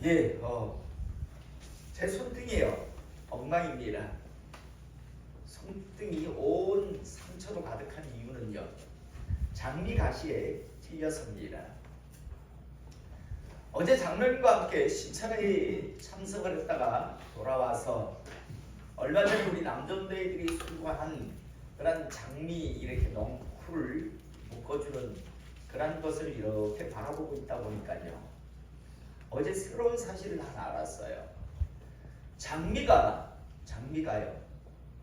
예, 제 손등이요. 엉망입니다. 손등이 온 상처로 가득한 이유는요. 장미가시에 찔려서입니다. 어제 장로님과 함께 신천에 참석을 했다가 돌아와서 얼마 전에 우리 남존대들이 수고한 그런 장미 이렇게 넝쿨을 묶어주는 그런 것을 이렇게 바라보고 있다 보니까요. 어제 새로운 사실을 하나 알았어요. 장미가요.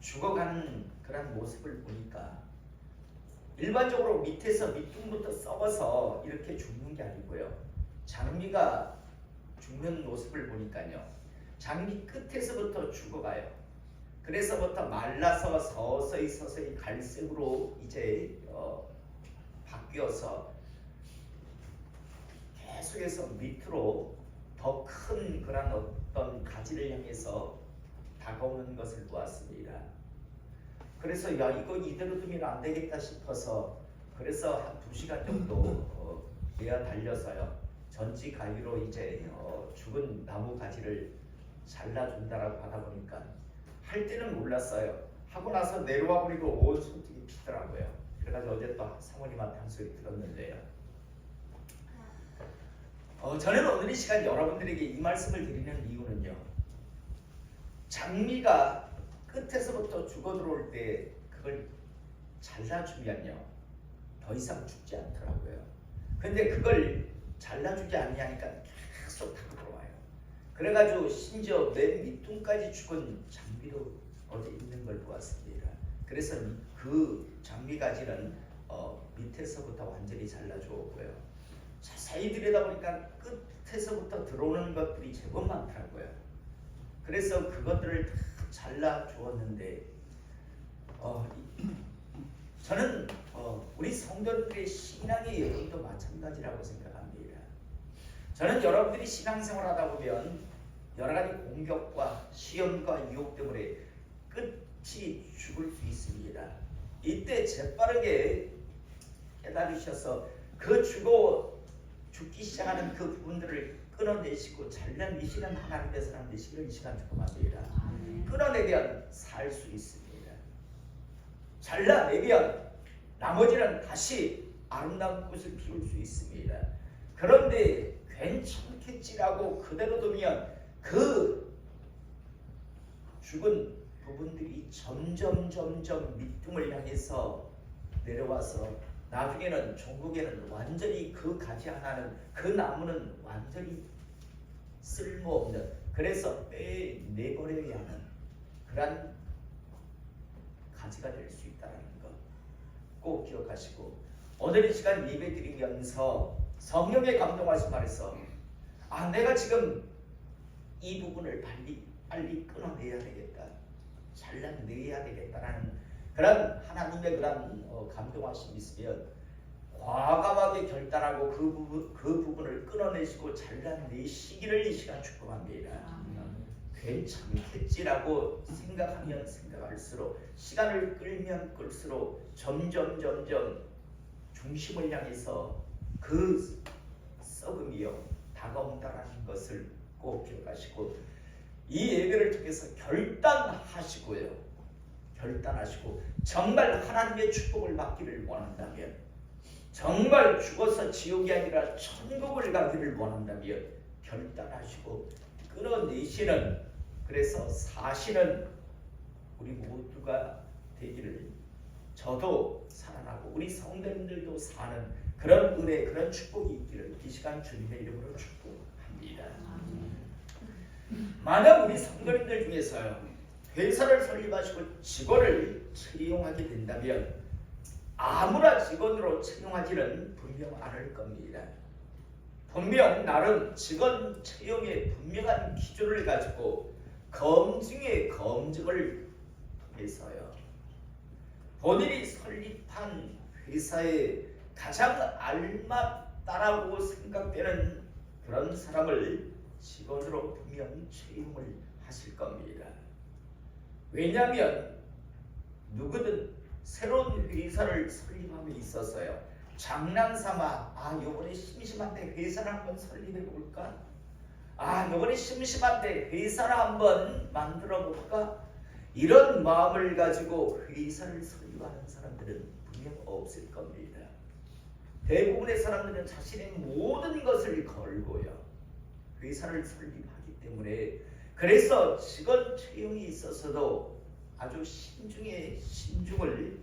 죽어가는 그런 모습을 보니까 일반적으로 밑에서 밑둥부터 썩어서 이렇게 죽는 게 아니고요. 장미가 죽는 모습을 보니까요. 장미 끝에서부터 죽어가요. 그래서부터 말라서 서서히 갈색으로 이제 바뀌어서 계속해서 밑으로 더 큰 그런 어떤 가지를 향해서 다가오는 것을 보았습니다. 그래서 야 이거 이대로 두면 안 되겠다 싶어서 그래서 한 2시간 정도 내어 달려서요. 전지 가위로 이제 죽은 나무 가지를 잘라준다라고 하다 보니까 할 때는 몰랐어요. 하고 나서 내려와 버리고 온 손등이 피더라고요. 그래가지고 어제 또 사모님한테 한 소리 들었는데요. 저는 오늘 이 시간 여러분들에게 이 말씀을 드리는 이유는요. 장미가 끝에서부터 죽어 들어올 때 그걸 잘라주면요. 더 이상 죽지 않더라고요. 근데 그걸 잘라주지 아니하니까 계속 타고 들어와요. 그래가지고 심지어 맨 밑둥까지 죽은 장미도 어디 있는 걸 보았습니다. 그래서 그 장미가지는 밑에서부터 완전히 잘라주었고요. 자세히 들여다보니까 끝에서부터 들어오는 것들이 제법 많더라고요. 그래서 그것들을 다 잘라주었는데 저는 우리 성도들의 신앙의 여정도 마찬가지라고 생각합니다. 저는 여러분들이 신앙생활하다 보면 여러 가지 공격과 시험과 유혹 때문에 끝이 죽을 수 있습니다. 이때 재빠르게 깨달으셔서 그 죽기 시작하는 그 부분들을 끊어내시고 잘라내시는 하나님의 사람 되시기를 이 시간 축복합니다. 끊어내면 살 수 있습니다. 잘라내면 나머지는 다시 아름다운 꽃을 피울 수 있습니다. 그런데 괜찮겠지라고 그대로 두면 그 죽은 부분들이 점점 밑둥을 향해서 내려와서 나중에는 종국에는 완전히 그 가지 하나는 그 나무는 완전히 쓸모없는 그래서 빼내버려야 하는 그런 가지가 될 수 있다는 것 꼭 기억하시고 오늘 이 시간 예배 드리면서 성령의 감동하신 말에서 내가 지금 이 부분을 빨리 끊어내야 되겠다 잘라내야 되겠다라는 그런 하나님의 그런 감동하심이 있으면 과감하게 결단하고 그 부분을 끊어내시고 잘라내시기를 이 시간 축복합니다. 괜찮겠지라고 생각하면 생각할수록 시간을 끌면 끌수록 점점 중심을 향해서 그 썩음이요 다가온다라는 것을 꼭 기억하시고 이 예배를 통해서 결단하시고 정말 하나님의 축복을 받기를 원한다면 정말 죽어서 지옥이 아니라 천국을 가기를 원한다면 결단하시고 끊어내시는 그래서 사시는 우리 모두가 되기를 저도 살아나고 우리 성도님들도 사는 그런 은혜 그런 축복이 있기를 이 시간 주님의 이름으로 축복합니다. 만약 우리 성도님들 중에서요 회사를 설립하시고 직원을 채용하게 된다면 아무나 직원으로 채용하지는 분명 않을 겁니다. 분명 나름 직원 채용에 분명한 기준을 가지고 검증을 통해서요. 본인이 설립한 회사에 가장 알맞다라고 생각되는 그런 사람을 직원으로 분명 채용을 하실 겁니다. 왜냐하면 누구든 새로운 회사를 설립함에 있어서요. 장난삼아 요번에 심심한데 회사를 한번 설립해 볼까? 이번에 심심한데 회사를 한번 만들어 볼까? 이런 마음을 가지고 회사를 설립하는 사람들은 분명 없을 겁니다. 대부분의 사람들은 자신의 모든 것을 걸고요, 회사를 설립하기 때문에, 그래서 직원 채용이 있어서도 아주 신중에 신중을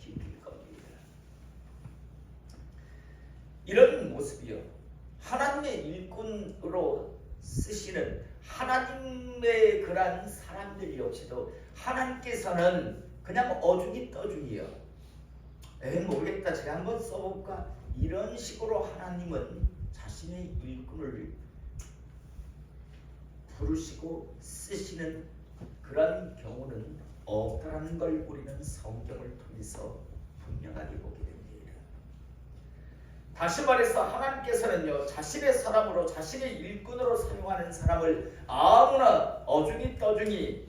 기울일 겁니다. 이런 모습이요, 하나님의 일꾼으로 쓰시는 하나님의 그런 사람들 역시도 하나님께서는 그냥 어중이 떠중이요, 모르겠다, 제가 한번 써볼까, 이런 식으로 하나님은 자신의 일꾼을 부르시고 쓰시는 그런 경우는 없다는 걸 우리는 성경을 통해서 분명하게 보게 됩니다. 다시 말해서 하나님께서는요, 자신의 사람으로, 자신의 일꾼으로 사용하는 사람을 아무나 어중이 떠중이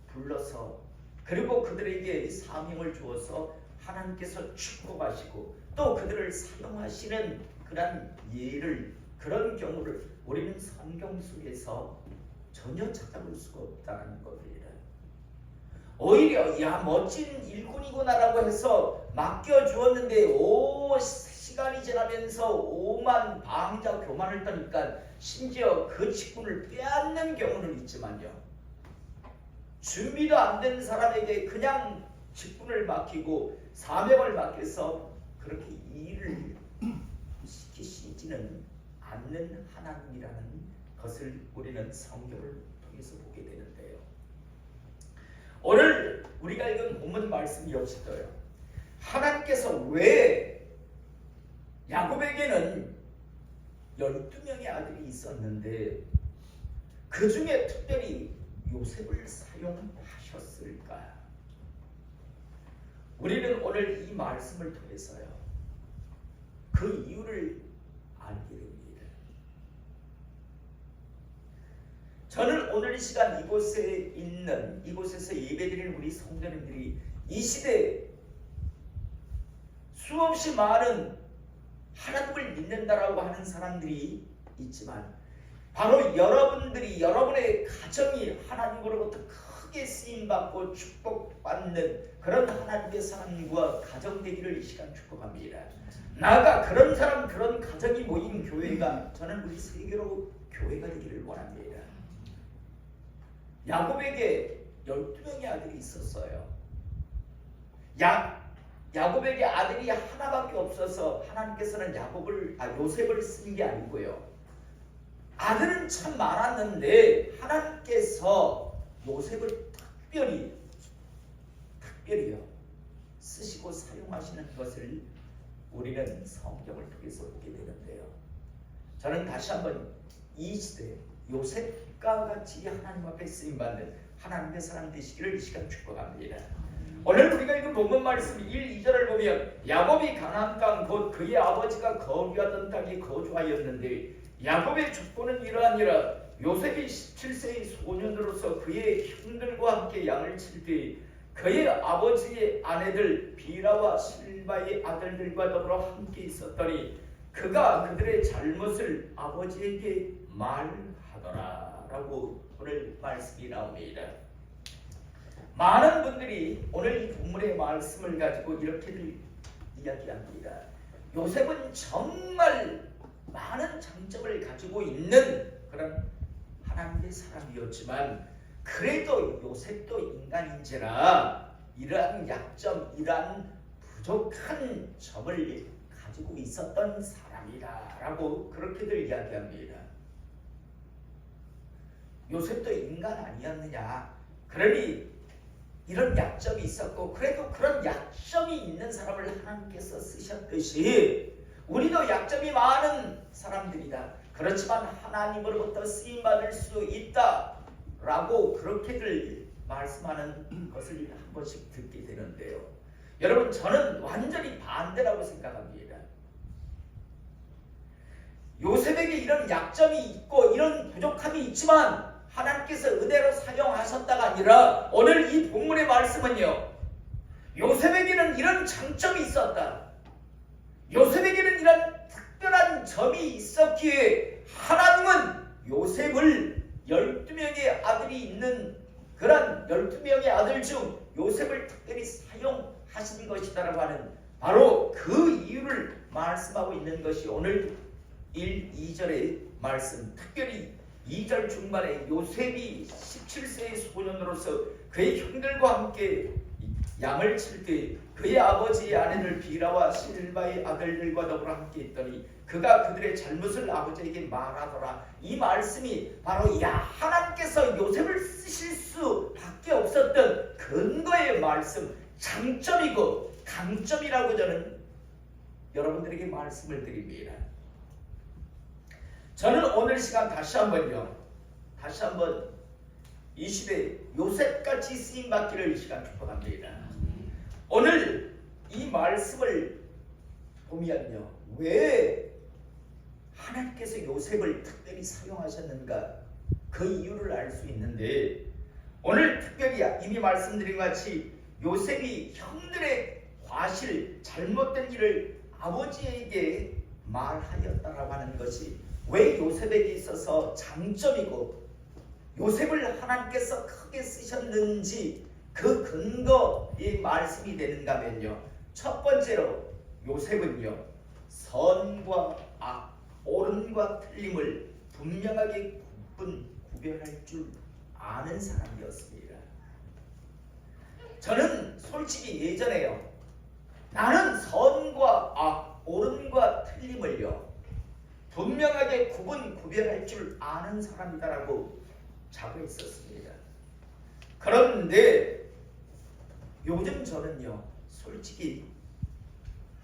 불러서, 그리고 그들에게 사명을 주어서 하나님께서 축복하시고 또 그들을 사용하시는 그런 예를, 그런 경우를 우리는 성경 속에서 전혀 찾아볼 수가 없다는 겁니다. 오히려 멋진 일꾼이구나라고 해서 맡겨주었는데 시간이 지나면서 오만 방자 교만을 떠니까 심지어 그 직분을 빼앗는 경우는 있지만요, 준비도 안 된 사람에게 그냥 직분을 맡기고 사명을 맡겨서 그렇게 일을 시키시지는 않는 하나님이라는 것을 우리는 성경을 통해서 보게 되는데요, 오늘 우리가 읽은 본문 말씀 역시도요, 하나님께서 왜 야곱에게는 12명의 아들이 있었는데 그 중에 특별히 요셉을 사용하셨을까? 우리는 오늘 이 말씀을 통해서요, 그 이유를 알게 됩니다. 저는 오늘 이 시간 이곳에서 예배드리는 우리 성도님들이 이 시대에 수없이 많은 하나님을 믿는다라고 하는 사람들이 있지만, 바로 여러분들이, 여러분의 가정이 하나님으로부터 크게 쓰임받고 축복받는 그런 하나님의 사람과 가정 되기를 이 시간 축복합니다. 나아가 그런 사람, 그런 가정이 모인 교회가, 저는 우리 세계로 교회가 되기를 원합니다. 야곱에게 12명의 아들이 있었어요. 야곱에게 아들이 하나밖에 없어서 하나님께서는 요셉을 쓴 게 아니고요, 아들은 참 많았는데 하나님께서 요셉을 특별히요 쓰시고 사용하시는 것을 우리는 성경을 통해서 보게 되는데요, 저는 다시 한번 이 시대 요셉과 같이 하나님 앞에 쓰임받는 하나님의 사람 되시기를 이 시간 축복합니다. 오늘 우리가 읽은 본문 말씀 1, 2절을 보면, 야곱이 가나안 땅 곧 그의 아버지가 거류하던 땅에 거주하였는데 야곱의 족보는 이러하니라. 요셉이 17세의 소년으로서 그의 형들과 함께 양을 칠 때 그의 아버지의 아내들 비라와 실바의 아들들과 더불어 함께 있었더니 그가 그들의 잘못을 아버지에게 말하더라 라고 오늘 말씀이 나옵니다. 많은 분들이 오늘 이 본문의 말씀을 가지고 이렇게들 이야기합니다. 요셉은 정말 많은 장점을 가지고 있는 그런 하나님의 사람이었지만, 그래도 요셉도 인간인지라 이러한 약점, 이러한 부족한 점을 가지고 있었던 사람이다 라고 그렇게들 이야기합니다. 요셉도 인간 아니었느냐, 그러니 이런 약점이 있었고, 그래도 그런 약점이 있는 사람을 하나님께서 쓰셨듯이 우리도 약점이 많은 사람들이다, 그렇지만 하나님으로부터 쓰임받을 수 있다 라고 그렇게들 말씀하는 것을 한 번씩 듣게 되는데요, 여러분, 저는 완전히 반대라고 생각합니다. 요셉에게 이런 약점이 있고 이런 부족함이 있지만 하나님께서 의대로 사용하셨다가 아니라, 오늘 이 본문의 말씀은요, 요셉에게는 이런 장점이 있었다, 요셉에게는 이런 특별한 점이 있었기에 하나님 요셉을 12명의 아들이 있는 그런 12명의 아들 중 요셉을 특별히 사용하신 것이다라고 하는 바로 그 이유를 말씀하고 있는 것이 오늘 1, 2절의 말씀, 특별히 2절 중반에 요셉이 17세의 소년으로서 그의 형들과 함께 양을 칠 때 그의 아버지의 아내들 비라와 실바의 아들들과 더불어 함께 있더니 그가 그들의 잘못을 아버지에게 말하더라. 이 말씀이 바로 하나님께서 요셉을 쓰실 수밖에 없었던 근거의 말씀, 장점이고 강점이라고 저는 여러분들에게 말씀을 드립니다. 저는 오늘 시간 다시 한번 이 시대에 요셉같이 쓰임받기를 이 시간 축복합니다. 오늘 이 말씀을 보면요, 왜 하나님께서 요셉을 특별히 사용하셨는가 그 이유를 알 수 있는데, 오늘 특별히 이미 말씀드린 것 같이 요셉이 형들의 과실, 잘못된 일을 아버지에게 말하였다라고 하는 것이 왜 요셉에게 있어서 장점이고 요셉을 하나님께서 크게 쓰셨는지 그 근거의 말씀이 되는가 하면요, 첫 번째로 요셉은요, 선과 악, 옳음과 틀림을 분명하게 구별할 줄 아는 사람이었습니다. 저는 솔직히 예전에요, 나는 선과 악, 옳음과 틀림을요 분명하게 구별할 줄 아는 사람이다라고 자부했었습니다. 그런데 요즘 저는요, 솔직히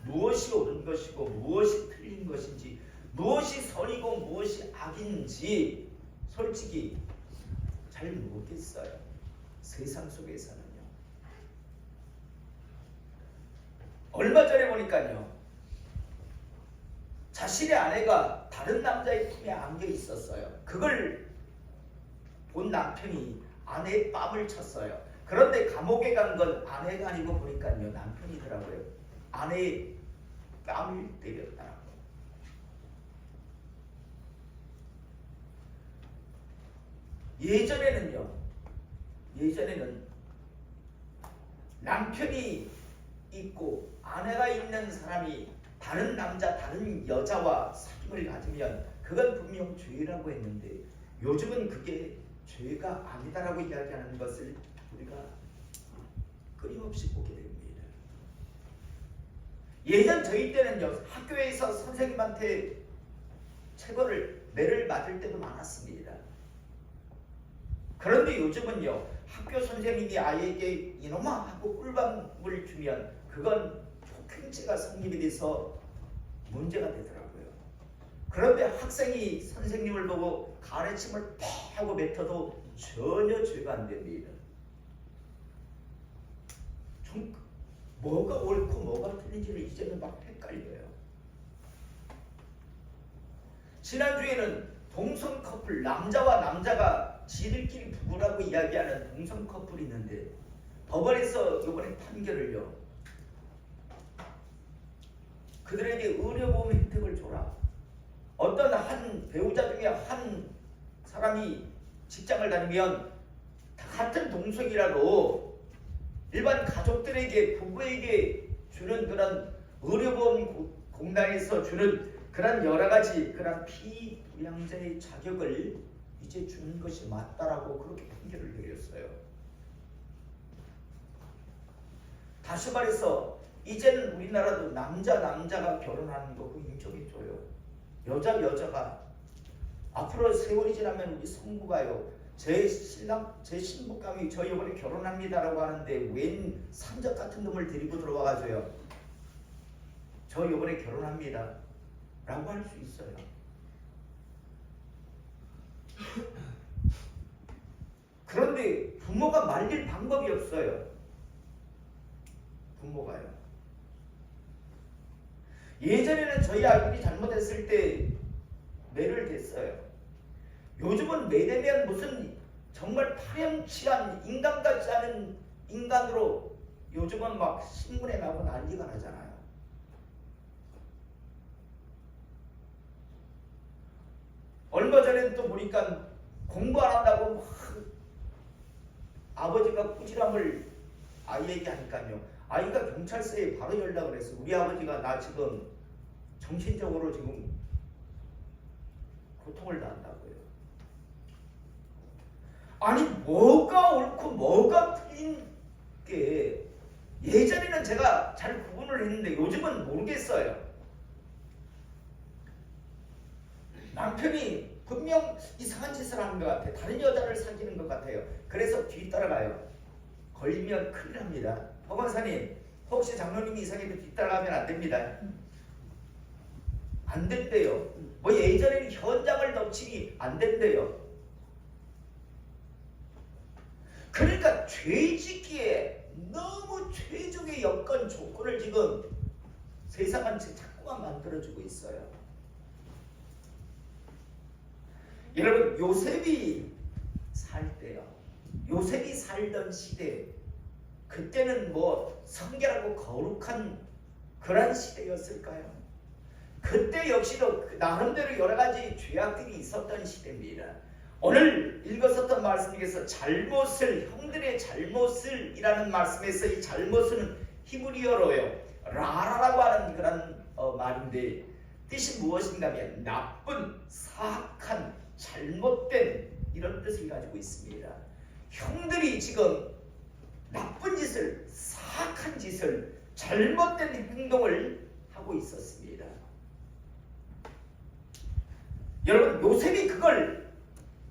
무엇이 옳은 것이고 무엇이 틀린 것인지, 무엇이 선이고 무엇이 악인지 솔직히 잘 모르겠어요. 세상 속에서는요. 얼마 전에 보니까요, 자신의 아내가 다른 남자의 품에 안겨 있었어요. 그걸 본 남편이 아내의 뺨을 쳤어요. 그런데 감옥에 간 건 아내가 아니고 보니까요, 남편이더라고요. 아내의 뺨을 때렸다고. 예전에는 남편이 있고 아내가 있는 사람이 다른 남자, 다른 여자와 사귐을 가지면 그건 분명 죄라고 했는데, 요즘은 그게 죄가 아니다라고 이야기하는 것을 우리가 끊임없이 보게 됩니다. 예전 저희 때는요, 학교에서 선생님한테 매를 맞을 때도 많았습니다. 그런데 요즘은요, 학교 선생님이 아이에게 이놈아 하고 꿀밤을 주면 그건 폭행죄가 성립이 돼서 문제가 되더라고요. 그런데 학생이 선생님을 보고 가래침을 팍 하고 뱉어도 전혀 죄가 안 됩니다. 좀 뭐가 옳고 뭐가 틀린지를 이제는 막 헷갈려요. 지난주에는 동성 커플, 남자와 남자가 지들끼리 부부라고 이야기하는 동성 커플이 있는데 법원에서 이번에 판결을요, 그들에게 의료보험 혜택을 줘라. 어떤 한 배우자 중에 한 사람이 직장을 다니면 같은 동성이라도 일반 가족들에게, 부부에게 주는 그런 의료보험 공단에서 주는 그런 여러 가지 그런 피부양자의 자격을 이제 주는 것이 맞다라고 그렇게 판결을 내렸어요. 다시 말해서 이제는 우리나라도 남자가 결혼하는 거 그 인정해줘요. 여자가 앞으로 세월이 지나면 우리 성부가요, 제 신부감이 저 이번에 결혼합니다라고 하는데 웬 산적 같은 놈을 데리고 들어와가지고요, 저 이번에 결혼합니다 라고 할 수 있어요. 그런데 부모가 말릴 방법이 없어요. 부모가요. 예전에는 저희 아들이 잘못했을 때 매를 댔어요. 요즘은 매대면 무슨 정말 파렴치한 인간 같지 않은 인간으로 요즘은 막 신문에 나오고 난리가 나잖아요. 얼마 전에 또 보니까 공부 안 한다고 막 아버지가 꾸지람을 아이에게 하니까요. 아이가 경찰서에 바로 연락을 했어. 우리 아버지가 나 지금 정신적으로 지금 고통을 당한다고요. 아니 뭐가 옳고 뭐가 틀린 게 예전에는 제가 잘 구분을 했는데 요즘은 모르겠어요. 남편이 분명 이상한 짓을 하는 것 같아요. 다른 여자를 사귀는 것 같아요. 그래서 뒤따라가요. 걸리면 큰일 납니다. 허건사님 혹시 장로님이 이상해도 뒤따라가면 안 됩니다. 안 된대요. 뭐 예전에는 현장을 덮치니 안 된대요. 그러니까 죄짓기에 너무 최적의 여건 조건을 지금 세상은 자꾸만 만들어주고 있어요. 여러분 요셉이 살 때요. 요셉이 살던 시대 그때는 뭐 성결하고 거룩한 그런 시대였을까요? 그때 역시도 나름대로 여러 가지 죄악들이 있었던 시대입니다. 오늘 읽었었던 말씀 중에서 잘못을 형들의 잘못을 이라는 말씀에서 이 잘못은 히브리어로요 라라라고 하는 그런 말인데 뜻이 무엇인가 하면 나쁜, 사악한, 잘못된 이런 뜻을 가지고 있습니다. 형들이 지금 나쁜 짓을, 사악한 짓을, 잘못된 행동을 하고 있었습니다. 여러분 요셉이 그걸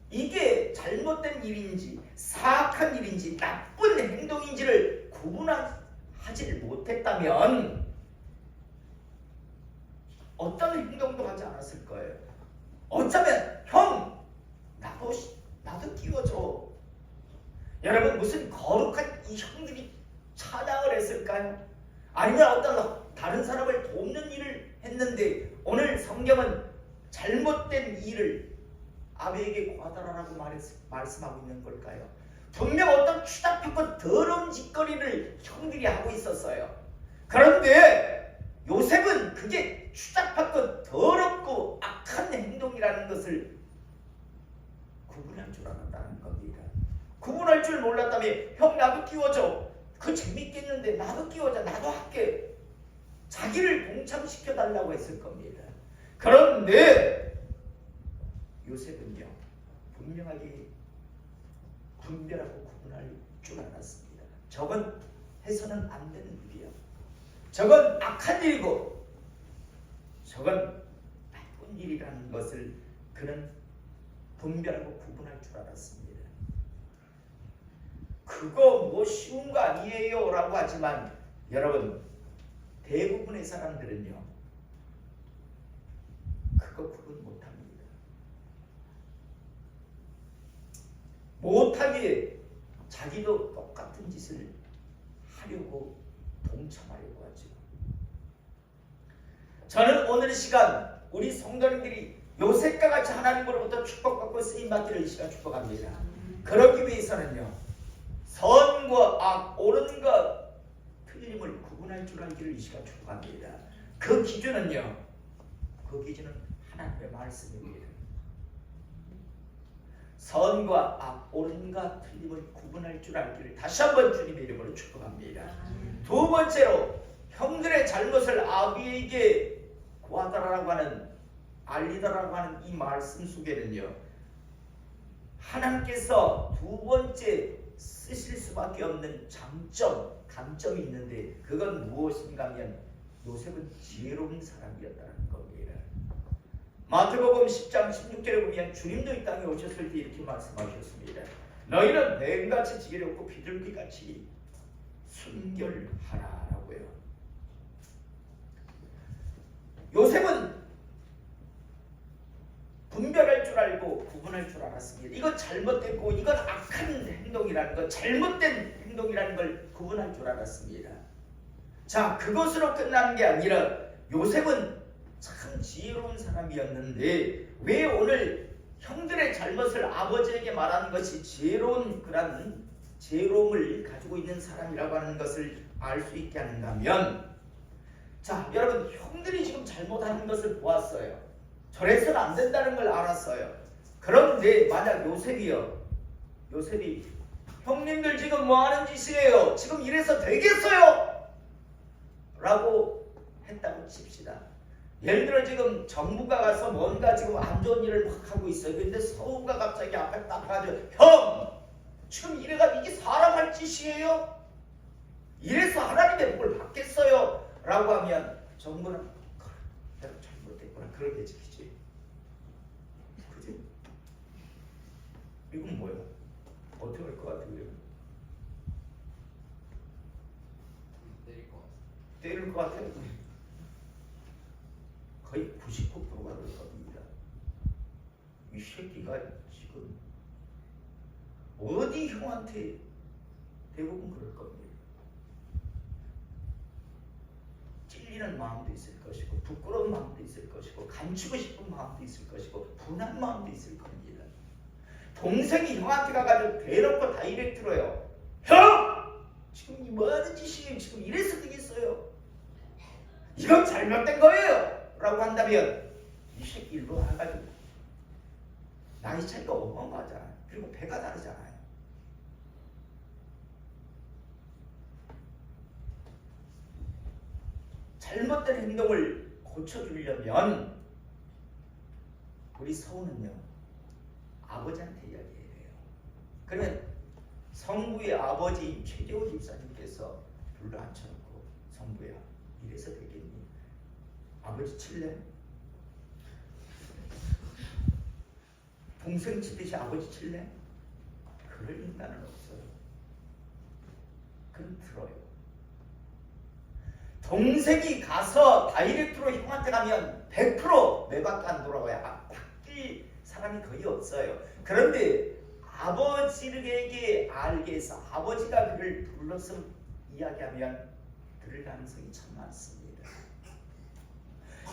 이게 잘못된 일인지 사악한 일인지 나쁜 행동인지를 구분하지를 못했다면 어떤 행동도 하지 않았을 거예요. 어쩌면 형 나도 끼워줘. 여러분 무슨 거룩한 이 형들이 찬양을 했을까요? 아니면 어떤 다른 사람을 돕는 일을 했는데 오늘 성경은 잘못된 일을 아비에게 고하다라고 말씀하고 있는 걸까요? 분명 어떤 추잡하고 더러운 짓거리를 형들이 하고 있었어요. 그런데 요셉은 그게 추잡하고 더럽고 악한 행동이라는 것을 구분할 줄 알았다는 겁니다. 구분할 줄 몰랐다면 형 나도 끼워줘. 그거 재밌겠는데 나도 끼워줘. 나도 할게. 자기를 동참시켜달라고 했을 겁니다. 그런데 요셉은요 분명하게 분별하고 구분할 줄 알았습니다. 저건 해서는 안 되는 일이요. 저건 악한 일이고 저건 나쁜 일이라는 것을 그는 분별하고 구분할 줄 알았습니다. 그거 뭐 쉬운 거 아니에요 라고 하지만 여러분 대부분의 사람들은요 그거 구분 못합니다. 못하기에 자기도 똑같은 짓을 하려고 동참하려고 하죠. 저는 오늘 시간 우리 성도님들이 요셉과 같이 하나님으로부터 축복받고 쓰임받기를 이 시간 축복합니다. 그러기 위해서는요 선과 악, 옳은과 틀림을 구분할 줄 알기를 이 시간 축복합니다. 그 기준은 하나님의 말씀입니다. 선과 악, 옳은과 틀림을 구분할 줄 알기를 다시 한번 주님의 이름으로 축복합니다. 두 번째로 형들의 잘못을 아비에게 고하다라고 하는 알리다라고 하는 이 말씀 속에는요 하나님께서 두 번째 쓰실 수밖에 없는 강점이 있는데 그건 무엇인가 하면 요셉은 지혜로운 사람이었다는 겁니다. 마태복음 10장 16절에 보면 주님도 이 땅에 오셨을 때 이렇게 말씀하셨습니다. 너희는 뱀같이 지혜롭고 비둘기같이 순결하라라고요. 요셉은 분별할 줄 알고 구분할 줄 알았습니다. 이건 잘못됐고 이건 악한 행동이라는 것, 잘못된 행동이라는 걸 구분할 줄 알았습니다. 자, 그것으로 끝나는 게 아니라 요셉은 참 지혜로운 사람이었는데 왜 오늘 형들의 잘못을 아버지에게 말하는 것이 지혜로운 그런 지혜로움을 가지고 있는 사람이라고 하는 것을 알 수 있게 하는가 하면 자, 여러분 형들이 지금 잘못하는 것을 보았어요. 저래서는 안 된다는 걸 알았어요. 그런데 만약 요셉이 형님들 지금 뭐 하는 짓이에요? 지금 이래서 되겠어요? 라고 했다고 칩시다. 예를 들어 지금 정부가 가서 뭔가 지금 안 좋은 일을 막 하고 있어요. 근데 서우가 갑자기 앞에 딱 가지고 형! 지금 이래가 이게 사람 할 짓이에요? 이래서 하나님의 복을 받겠어요? 라고 하면 정부는 내가 잘못했구나 그렇게 지키지. 그지? 이건 뭐야? 어떻게 할 것 같아요? 때릴 것 같아요? 거의 99%가 그럴 겁니다. 이 새끼가 지금 어디 형한테 대부분 그럴 겁니다. 찔리는 마음도 있을 것이고 부끄러운 마음도 있을 것이고 감추고 싶은 마음도 있을 것이고 분한 마음도 있을 겁니다. 동생이 형한테 가가지고 대놓고 다이렉트로요. 형! 지금 이 뭐하는 짓이에요? 지금 이래서 되겠어요? 이건 잘못된 거예요! 라고 한다면 이 새끼 일로 와가지고 나이 차이가 어마어마하잖아요. 그리고 배가 다르잖아요. 잘못된 행동을 고쳐주려면 우리 서우는요 아버지한테 이야기해요. 그러면 성부의 아버지 최재호 집사님께서 불러 앉혀놓고 성부야 이래서 되겠니? 아버지 칠래? 동생 치듯이 아버지 칠래? 그럴 인간은 없어요. 그럼 들어요. 동생이 가서 다이렉트로 형한테 가면 100% 내 밖에 안 돌아와요. 바뀔 사람이 거의 없어요. 그런데 아버지에게 알게 해서 아버지가 그를 불러서 이야기하면 들을 가능성이 참 많습니다.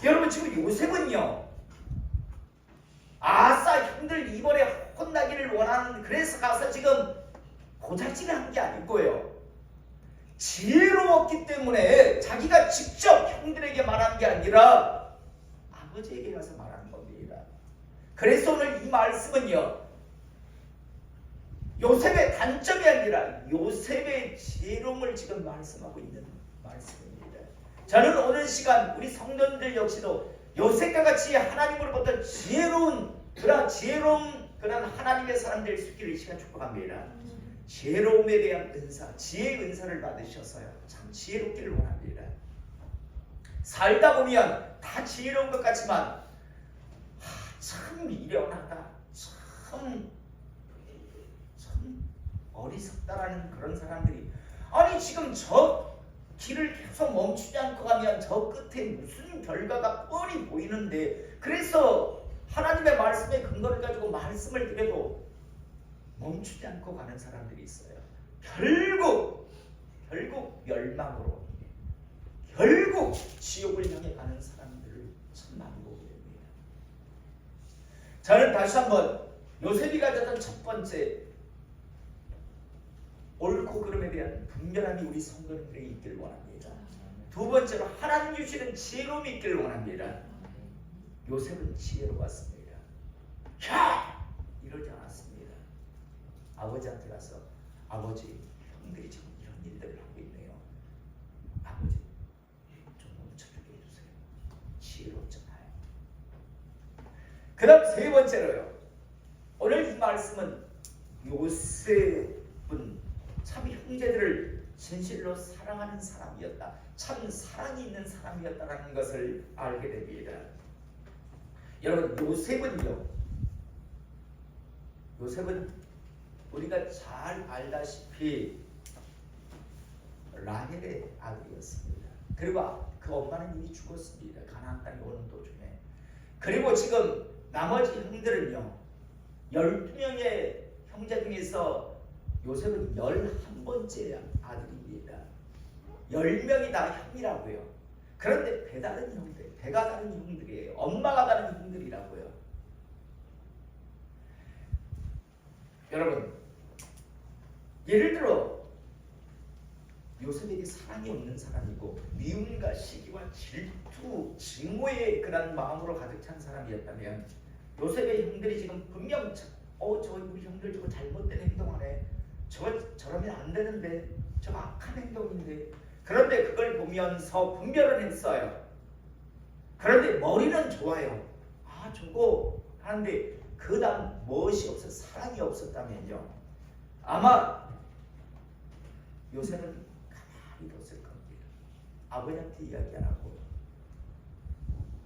여러분 지금 요셉은요 아싸 형들 이번에 혼나기를 원하는 그래서 가서 지금 고작질을 한 게 아니고요. 지혜로웠기 때문에 자기가 직접 형들에게 말한 게 아니라 아버지에게 가서 말한 겁니다. 그래서 오늘 이 말씀은요 요셉의 단점이 아니라 요셉의 지혜로움을 지금 말씀하고 있는 말씀입니다. 저는 오늘 시간 우리 성도님들 역시도 요셉과 같이 하나님으로부터 지혜로운 그런 하나님의 사람 될 수 있기를 시간 축복합니다. 지혜로움에 대한 은사, 지혜의 은사를 받으셔서요 참 지혜롭기를 원합니다. 살다 보면 다 지혜로운 것 같지만 참 미련하다, 참 어리석다라는 그런 사람들이 아니 지금 저 길을 계속 멈추지 않고 가면 저 끝에 무슨 결과가 뻔히 보이는데 그래서 하나님의 말씀에 근거를 가지고 말씀을 드려도 멈추지 않고 가는 사람들이 있어요. 결국 멸망으로 결국 지옥을 향해 가는 사람들을 참 많이 보게 됩니다. 저는 다시 한번 요셉이 가졌던 첫 번째 옳고 그름에 대한 분별함이 우리 성도님들에게 있기를 원합니다. 두 번째로 하나님 주시는 지혜로움이 있기를 원합니다. 요셉은 지혜로웠습니다. 야! 이러지 않았습니다. 아버지한테 가서 아버지 형들이 지금 이런 일들을 하고 있네요. 아버지 좀 멈춰주게 해주세요. 지혜롭잖아요. 그 다음 세 번째로요. 오늘 이 말씀은 요셉은 참 형제들을 진실로 사랑하는 사람이었다. 참 사랑이 있는 사람이었다는 것을 알게 됩니다. 여러분 요셉은 우리가 잘 알다시피 라헬의 아들이었습니다. 그리고 그 엄마는 이미 죽었습니다. 가나안 땅에 오는 도중에. 그리고 지금 나머지 형들은요 12명의 형제 중에서 요셉은 11번째 아들입니다. 10명이 다 형이라고요. 그런데 배가 다른 형들이에요. 엄마가 다른 형들이라고요. 여러분 예를 들어 요셉에게 사랑이 없는 사람이고 미움과 시기와 질투, 증오의 그런 마음으로 가득 찬 사람이었다면 요셉의 형들이 지금 분명 저러면 안 되는데, 저 악한 행동인데. 그런데 그걸 보면서 분별을 했어요. 그런데 머리는 좋아요. 아, 저거 하는데 그 다음 무엇이 없어, 사랑이 없었다면요, 아마 요새는 가만히 뒀을 겁니다. 아버지한테 이야기 안 하고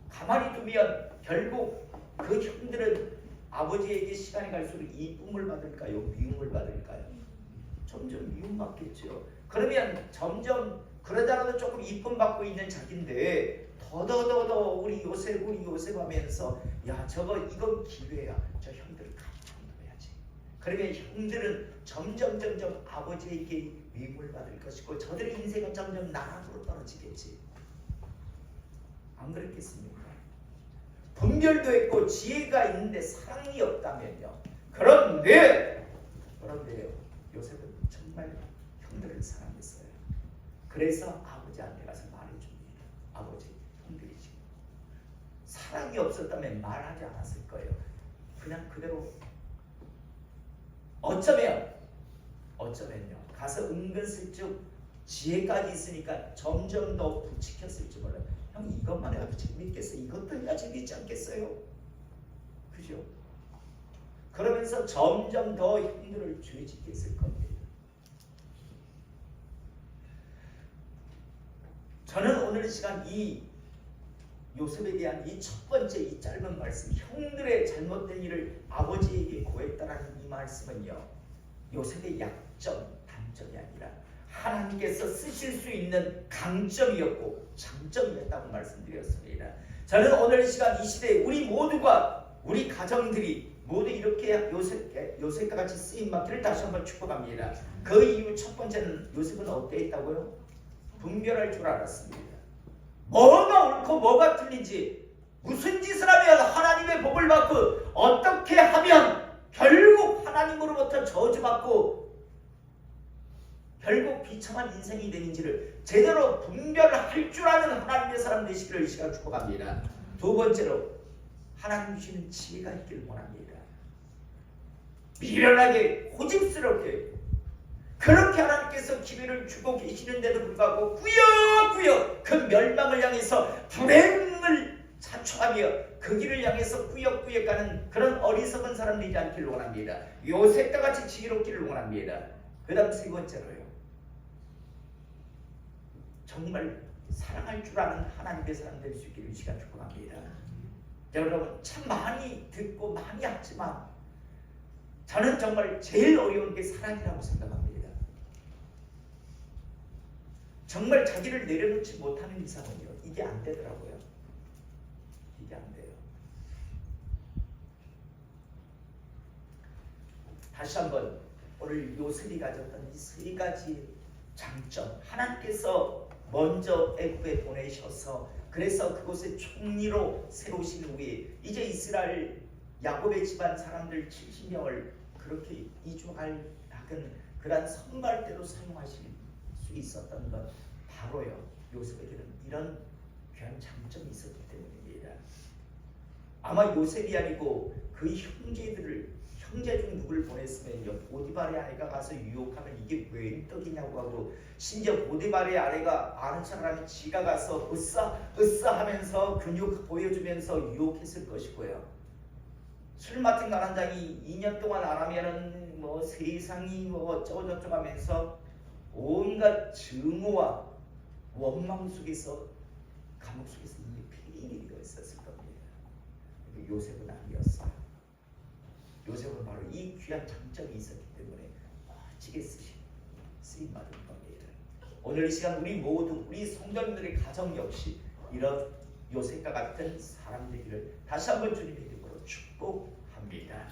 가만히 두면 결국 그 형들은 아버지에게 시간이 갈수록 이쁨을 받을까요? 미움을 받을까요? 점점 미움받겠죠. 그러면 점점 그러다가도 조금 이쁨 받고 있는 자기인데 더더더더 우리 요셉 하면서 야, 저거 이건 기회야. 저 형들을 감동해야지. 그러면 형들은 점점 아버지에게 미움을 받을 것이고 저들의 인생은 점점 나락으로 떨어지겠지. 안 그랬겠습니까? 분별도 있고 지혜가 있는데 사랑이 없다면요. 그런데요, 요셉은 정말 형들을 사랑했어요. 그래서 아버지한테 가서 말해줍니다. 아버지, 형들이 지금 사랑이 없었다면 말하지 않았을 거예요. 그냥 그대로 어쩌면요, 가서 은근슬쩍 지혜까지 있으니까 점점 더 부추겼을지 몰라요. 형, 이것만 해도 재밌겠어요. 이것도 해야 재밌지 않겠어요? 그죠? 그러면서 점점 더 형들을 죄짓게 했을 겁니다. 저는 오늘 시간 이 요셉에 대한 이 첫 번째 이 짧은 말씀, 형들의 잘못된 일을 아버지에게 고했다라는 이 말씀은요, 요셉의 약점, 단점이 아니라 하나님께서 쓰실 수 있는 강점이었고 장점이었다고 말씀드렸습니다. 저는 오늘 시간 이 시대에 우리 모두가, 우리 가정들이 모두 이렇게 요셉과 같이 쓰임 받기를 다시 한번 축복합니다. 그 이유 첫 번째는, 요셉은 어땠다고요? 분별할 줄 알았습니다. 뭐가 옳고 뭐가 틀린지, 무슨 짓을 하면 하나님의 복을 받고 어떻게 하면 결국 하나님으로부터 저주받고 결국 비참한 인생이 되는지를 제대로 분별할 줄 아는 하나님의 사람 되시기를 이 시간 축복합니다. 두 번째로, 하나님 주시는 지혜가 있기를 원합니다. 미련하게 고집스럽게 그렇게 하나님께서 기회를 주고 계시는데도 불구하고 꾸역꾸역 그 멸망을 향해서 불행을 자초하며 그 길을 향해서 꾸역꾸역 가는 그런 어리석은 사람 되지 않기를 원합니다. 요셉과 같이 지혜롭기를 원합니다. 그 다음 세 번째로요, 정말 사랑할 줄 아는 하나님의 사람 될 수 있기를 이 시간 축복합니다. 여러분, 참 많이 듣고 많이 하지만 저는 정말 제일 어려운 게 사랑이라고 생각합니다. 정말 자기를 내려놓지 못하는 이상은요, 이게 안 되더라고요. 이게 안 돼요. 다시 한번 오늘 요셉이 가졌던 이 세 가지 장점, 하나님께서 먼저 애굽에 보내셔서 그래서 그곳에 총리로 세우신 후에 이제 이스라엘 야곱의 집안 사람들 70명을 그렇게 이주할 그런 선발대로 사용하실 수 있었던 건 바로요, 요셉에게는 이런 귀한 장점이 있었기 때문입니다. 아마 요셉이 아니고 그 형제 중 누구를 보냈으면요, 보디발의 아내가 가서 유혹하면 이게 웬 떡이냐고 하고, 심지어 보디발의 아내가 아는 사람이 지가 가서 으쌰 하면서 근육 보여주면서 유혹했을 것이고요. 술 맡은 가난장이 2년 동안 안 하면은 뭐 세상이 뭐 어쩌고저쩌고 하면서 온갖 증오와 원망 속에서, 감옥 속에서 이미 폐인이 되어 있었을 겁니다. 요셉은 아니었어요. 요셉은 바로 이 귀한 장점이 있었기 때문에 멋지게 쓰임받은 겁니다. 오늘 이 시간 우리 모두, 우리 성도님들의 가정 역시 이런 요셉과 같은 사람 되기를 다시 한번 주님의 이름으로 축복합니다.